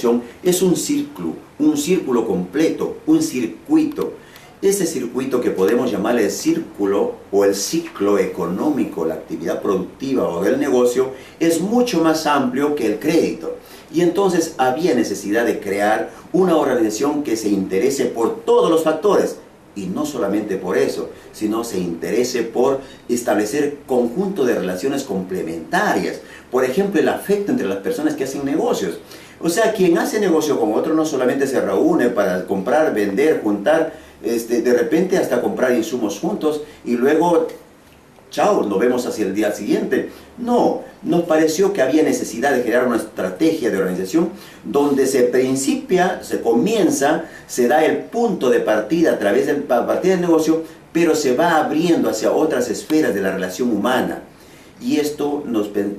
organización es un círculo completo, un circuito. Ese circuito que podemos llamar el círculo o el ciclo económico, la actividad productiva o del negocio, es mucho más amplio que el crédito. Y entonces había necesidad de crear una organización que se interese por todos los factores. Y no solamente por eso, sino se interese por establecer conjunto de relaciones complementarias. Por ejemplo, el afecto entre las personas que hacen negocios. O sea, quien hace negocio con otro no solamente se reúne para comprar, vender, juntar, de repente hasta comprar insumos juntos y luego, chao, nos vemos hacia el día siguiente. No, nos pareció que había necesidad de crear una estrategia de organización donde se comienza, se da el punto de partida a través del negocio, pero se va abriendo hacia otras esferas de la relación humana. Y esto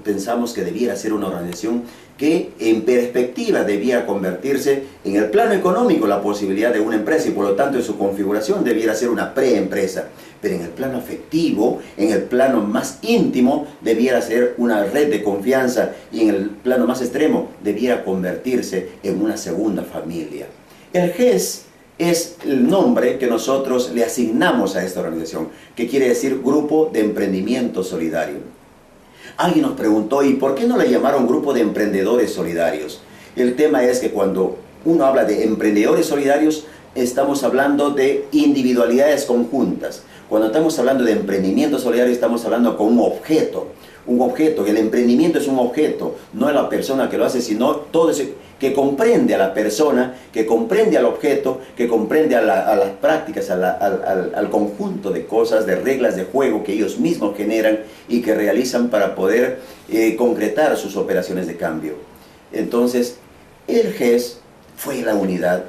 pensamos que debiera ser una organización que en perspectiva debía convertirse en el plano económico la posibilidad de una empresa y por lo tanto en su configuración debiera ser una preempresa. Pero en el plano afectivo, en el plano más íntimo, debiera ser una red de confianza y en el plano más extremo debiera convertirse en una segunda familia. El GES es el nombre que nosotros le asignamos a esta organización, que quiere decir Grupo de Emprendimiento Solidario. Alguien nos preguntó, ¿y por qué no le llamaron Grupo de Emprendedores Solidarios? El tema es que cuando uno habla de emprendedores solidarios, estamos hablando de individualidades conjuntas. Cuando estamos hablando de emprendimiento solidario, estamos hablando con un objeto. Un objeto, el emprendimiento es un objeto, no es la persona que lo hace, sino todo ese que comprende a la persona, que comprende al objeto, que comprende a las prácticas, al conjunto de cosas, de reglas de juego que ellos mismos generan y que realizan para poder concretar sus operaciones de cambio. Entonces, el GES fue la unidad